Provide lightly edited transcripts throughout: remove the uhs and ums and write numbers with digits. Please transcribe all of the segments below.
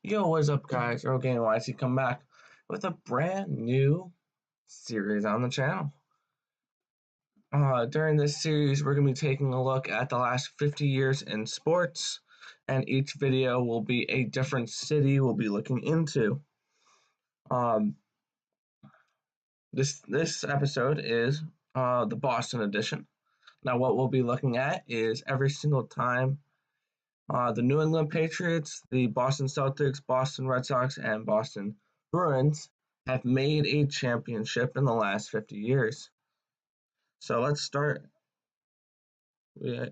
Yo, what's up, guys? Rogaine YC come back with a brand new series on the channel. During this series, we're going to be taking a look at the last 50 years in sports, and each video will be a different city we'll be looking into. Um, this episode is the Boston edition. Now, what we'll be looking at is every single time the New England Patriots, the Boston Celtics, Boston Red Sox, and Boston Bruins have made a championship in the last 50 years. So let's start. We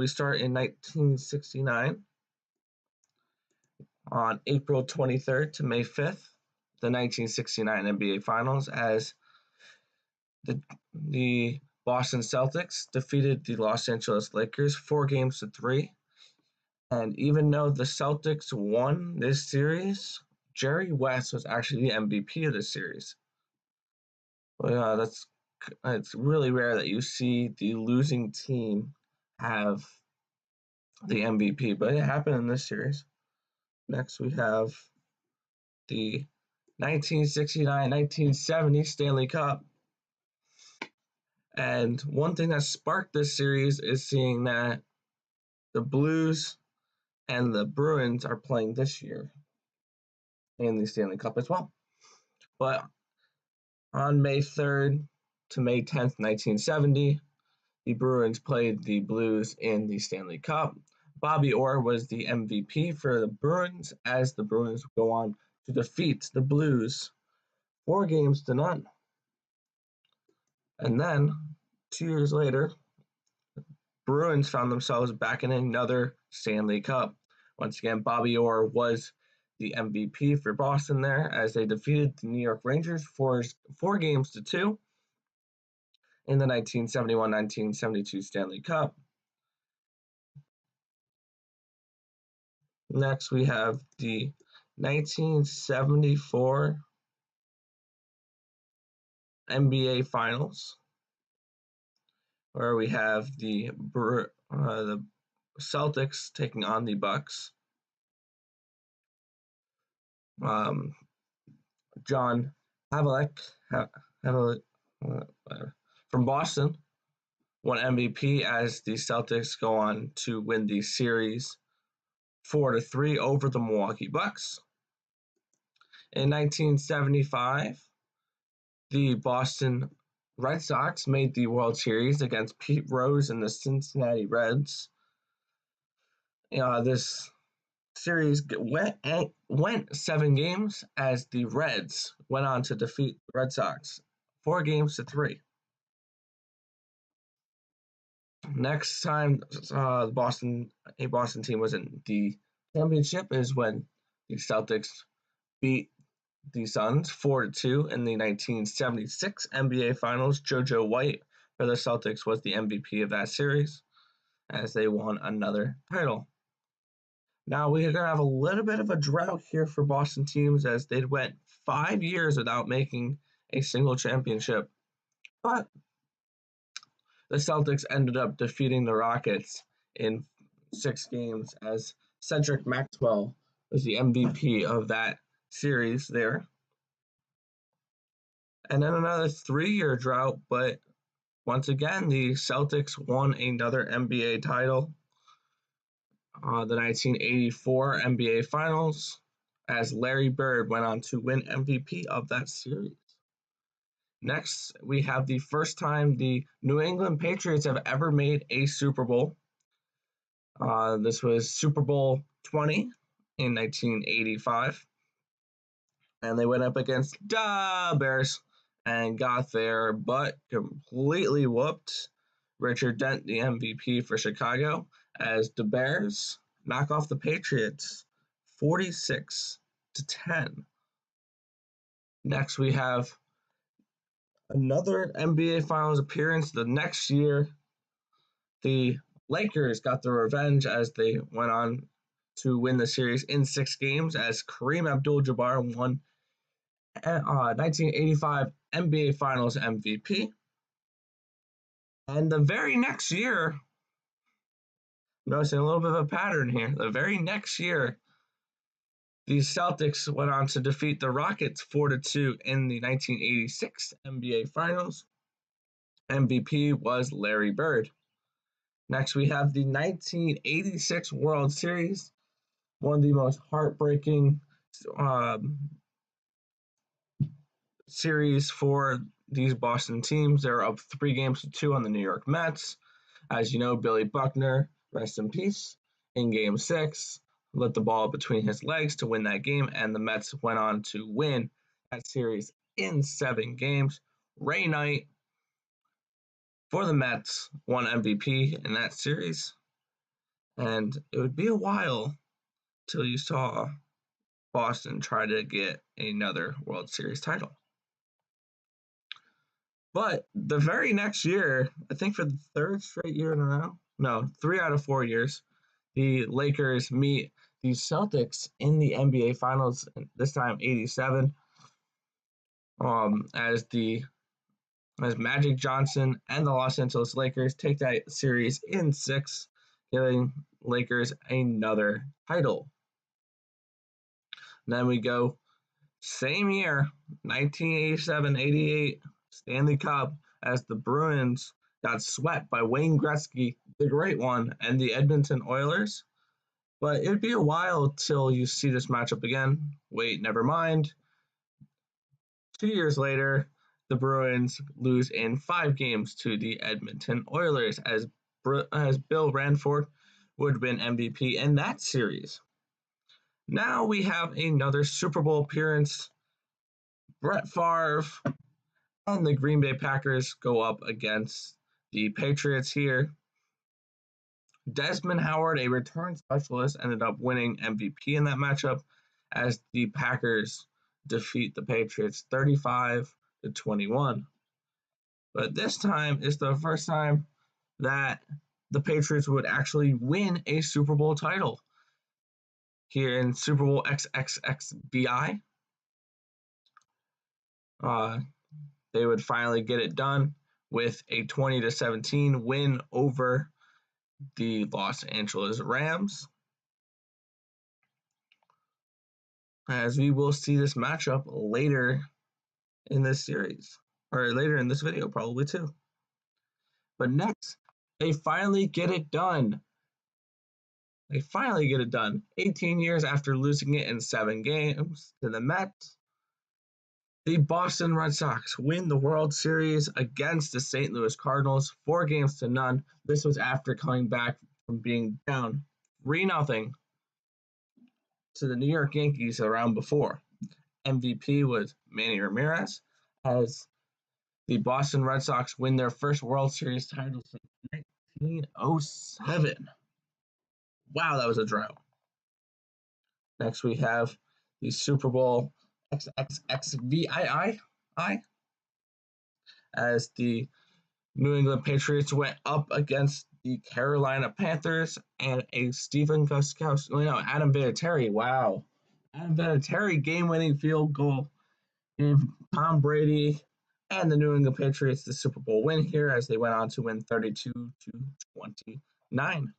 start in 1969 on April 23rd to May 5th, the 1969 NBA Finals, as the Boston Celtics defeated the Los Angeles Lakers 4-3. And even though the Celtics won this series, Jerry West was actually the MVP of the series. But it's really rare that you see the losing team have the MVP, but it happened in this series. Next, we have the 1969-1970 Stanley Cup. And one thing that sparked this series is seeing that the Blues and the Bruins are playing this year in the Stanley Cup as well. But on May 3rd to May 10th, 1970, the Bruins played the Blues in the Stanley Cup. Bobby Orr was the MVP for the Bruins as the Bruins go on to defeat the Blues 4-0. And then 2 years later, Bruins found themselves back in another Stanley Cup. Once again, Bobby Orr was the MVP for Boston there as they defeated the New York Rangers 4-2 in the 1971-1972 Stanley Cup. Next, we have the 1974 NBA Finals, where we have the Celtics taking on the Bucks. John Havlicek from Boston won MVP as the Celtics go on to win the series 4-3 over the Milwaukee Bucks. In 1975, the Boston Red Sox made the World Series against Pete Rose and the Cincinnati Reds. This series went 7 games as the Reds went on to defeat the Red Sox 4-3. Next time a Boston team was in the championship is when the Celtics beat the Suns 4-2 in the 1976 NBA Finals. JoJo White for the Celtics was the MVP of that series as they won another title. Now we're going to have a little bit of a drought here for Boston teams as they went 5 years without making a single championship. But the Celtics ended up defeating the Rockets in 6 games as Cedric Maxwell was the MVP of that series there. And then another 3-year drought, but once again, the Celtics won another NBA title, the 1984 NBA Finals, as Larry Bird went on to win MVP of that series. Next, we have the first time the New England Patriots have ever made a Super Bowl. This was Super Bowl 20 in 1985. And they went up against the Bears and got their butt completely whooped. Richard Dent, the MVP for Chicago, as the Bears knock off the Patriots 46-10. Next, we have another NBA Finals appearance the next year. The Lakers got their revenge as they went on to win the series in 6 games as Kareem Abdul-Jabbar won 1985 NBA Finals MVP. And the very next year, I'm noticing a little bit of a pattern here. The very next year, The Celtics went on to defeat the Rockets 4-2 in the 1986 NBA Finals. MVP was Larry Bird. Next, we have the 1986 World Series, one of the most heartbreaking series for these Boston teams. They're up 3-2 on the New York Mets. As you know, Billy Buckner, rest in peace, in Game 6, let the ball between his legs to win that game, and the Mets went on to win that series in 7 games. Ray Knight, for the Mets, won MVP in that series, and it would be a while till you saw Boston try to get another World Series title. But the very next year, I think for the 3rd straight year in a row, no, 3 out of 4 years, the Lakers meet the Celtics in the NBA Finals, this time 87, as Magic Johnson and the Los Angeles Lakers take that series in 6, giving Lakers another title. And then we go same year, 1987-88 Stanley Cup, as the Bruins got swept by Wayne Gretzky, the great one, and the Edmonton Oilers. But it'd be a while till you see this matchup again. Wait, never mind. 2 years later, the Bruins lose in 5 games to the Edmonton Oilers, as Bill Ranford would win MVP in that series. Now we have another Super Bowl appearance. Brett Favre and the Green Bay Packers go up against the Patriots here. Desmond Howard, a return specialist, ended up winning MVP in that matchup as the Packers defeat the Patriots 35-21. But this time is the first time that the Patriots would actually win a Super Bowl title. Here in Super Bowl XXXBI, they would finally get it done with a 20-17 win over the Los Angeles Rams. As we will see this matchup later in this series, or later in this video probably too. But next, they finally get it done. 18 years after losing it in 7 games to the Mets. The Boston Red Sox win the World Series against the St. Louis Cardinals 4-0. This was after coming back from being down 3-0 to the New York Yankees the round before. MVP was Manny Ramirez, as the Boston Red Sox win their first World Series title since 1907. Wow, that was a drought. Next we have the Super Bowl XXXVII, as the New England Patriots went up against the Carolina Panthers, and a Adam Vinatieri, wow. Adam Vinatieri game-winning field goal gave Tom Brady and the New England Patriots the Super Bowl win here, as they went on to win 32-29.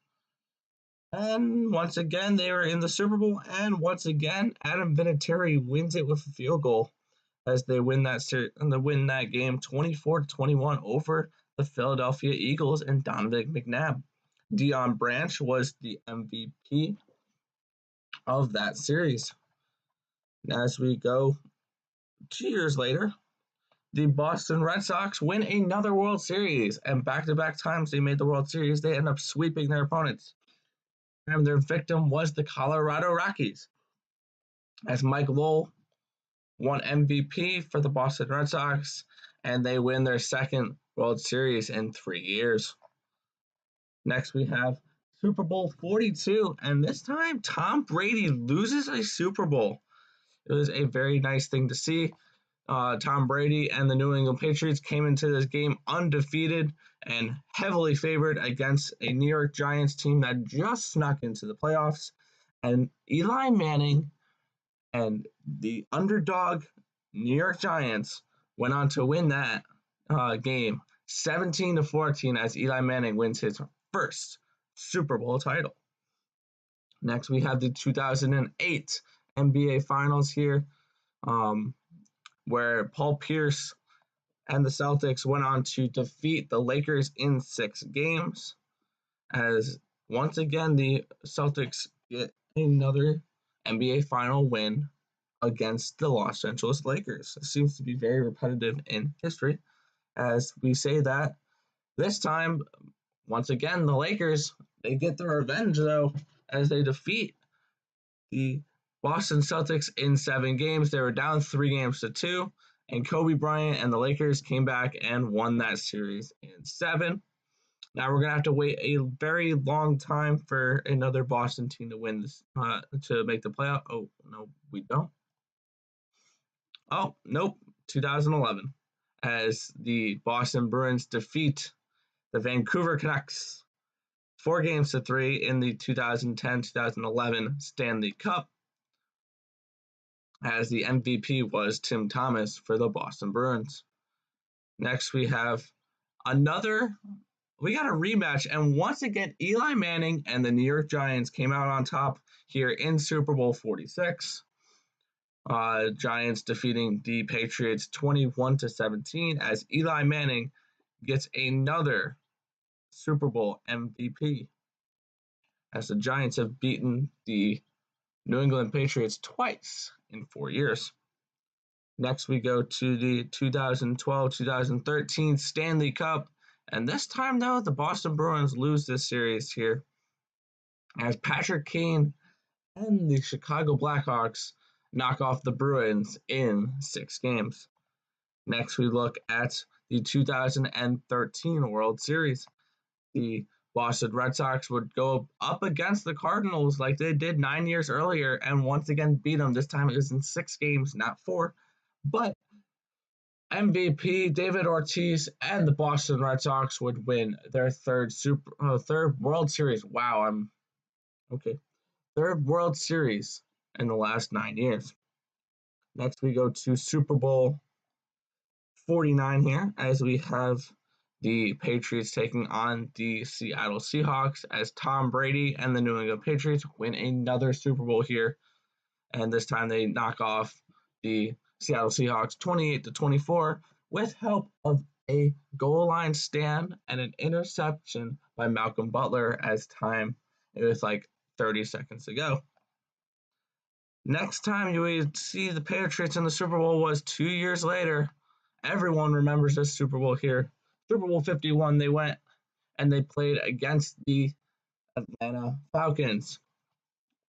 And once again, they were in the Super Bowl, and once again, Adam Vinatieri wins it with a field goal, as they win that game 24-21 over the Philadelphia Eagles and Donovan McNabb. Deion Branch was the MVP of that series. As we go 2 years later, the Boston Red Sox win another World Series, and back-to-back times they made the World Series, they end up sweeping their opponents. And their victim was the Colorado Rockies, as Mike Lowell won MVP for the Boston Red Sox, and they win their second World Series in 3 years. Next, we have Super Bowl 42, and this time Tom Brady loses a Super Bowl. It was a very nice thing to see. Tom Brady and the New England Patriots came into this game undefeated and heavily favored against a New York Giants team that just snuck into the playoffs. And Eli Manning and the underdog New York Giants went on to win that game 17-14, as Eli Manning wins his first Super Bowl title. Next, we have the 2008 NBA Finals here, where Paul Pierce and the Celtics went on to defeat the Lakers in 6 games. As once again, the Celtics get another NBA final win against the Los Angeles Lakers. It seems to be very repetitive in history, as we say that this time, once again, the Lakers, they get their revenge, though, as they defeat the Boston Celtics in 7 games. They were down 3-2, and Kobe Bryant and the Lakers came back and won that series in 7. Now we're gonna have to wait a very long time for another Boston team to win this, to make the playoff. Oh no, we don't. Oh nope, 2011, as the Boston Bruins defeat the Vancouver Canucks 4-3 in the 2010-2011 Stanley Cup, as the MVP was Tim Thomas for the Boston Bruins. Next we have we got a rematch, and once again, Eli Manning and the New York Giants came out on top here in Super Bowl 46. Giants defeating the Patriots 21-17, as Eli Manning gets another Super Bowl MVP, as the Giants have beaten the New England Patriots twice in 4 years. Next, we go to the 2012-2013 Stanley Cup. And this time, though, the Boston Bruins lose this series here, as Patrick Kane and the Chicago Blackhawks knock off the Bruins in 6 games. Next, we look at the 2013 World Series. The Boston Red Sox would go up against the Cardinals like they did 9 years earlier and once again beat them. This time it was in 6 games, not 4. But MVP David Ortiz and the Boston Red Sox would win their third World Series. Wow, third World Series in the last 9 years. Next, we go to Super Bowl 49 here, as we have the Patriots taking on the Seattle Seahawks, as Tom Brady and the New England Patriots win another Super Bowl here, and this time they knock off the Seattle Seahawks 28-24 with help of a goal line stand and an interception by Malcolm Butler, as time it was like 30 seconds to go. Next time you would see the Patriots in the Super Bowl was 2 years later. Everyone remembers this Super Bowl here. Super Bowl 51, they went and they played against the Atlanta Falcons.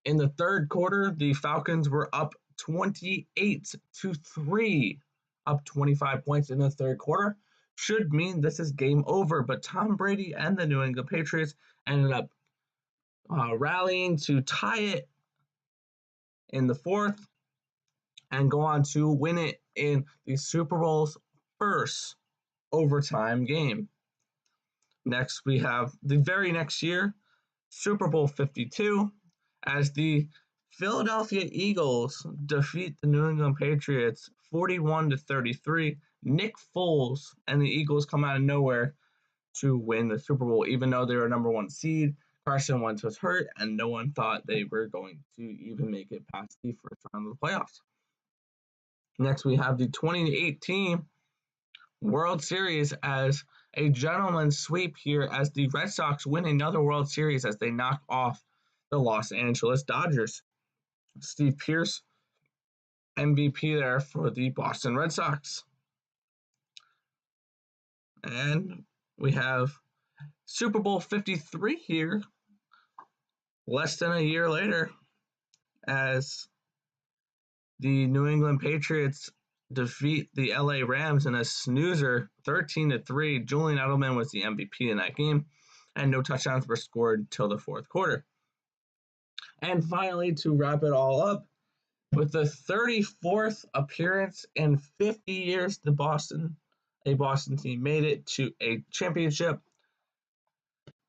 In the third quarter, the Falcons were up 28-3, up 25 points in the third quarter. Should mean this is game over, but Tom Brady and the New England Patriots ended up rallying to tie it in the fourth and go on to win it in the Super Bowl's first overtime game. Next, we have the very next year, Super Bowl 52, as the Philadelphia Eagles defeat the New England Patriots 41-33. Nick Foles and the Eagles come out of nowhere to win the Super Bowl, even though they were number 1 seed. Carson Wentz was hurt, and no one thought they were going to even make it past the first round of the playoffs. Next, we have the 2018 World Series, as a gentleman's sweep here, as the Red Sox win another World Series as they knock off the Los Angeles Dodgers. Steve Pearce, MVP there for the Boston Red Sox. And we have Super Bowl 53 here, less than a year later, as the New England Patriots defeat the LA Rams in a snoozer 13-3. Julian Edelman was the MVP in that game, and no touchdowns were scored until the fourth quarter. And finally, to wrap it all up, with the 34th appearance in 50 years, a Boston team made it to a championship.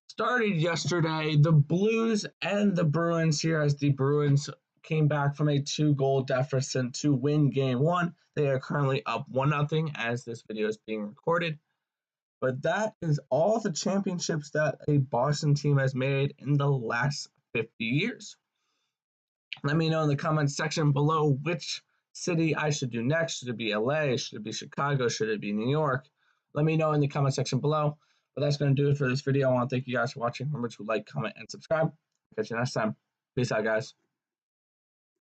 Started yesterday, the Blues and the Bruins here, as the Bruins came back from a 2-goal deficit to win game 1. They are currently up 1-0 as this video is being recorded. But that is all the championships that a Boston team has made in the last 50 years. Let me know in the comments section below which city I should do next. Should it be LA? Should it be Chicago? Should it be New York? Let me know in the comment section below. But that's going to do it for this video. I want to thank you guys for watching. Remember to like, comment, and subscribe. Catch you next time. Peace out, guys.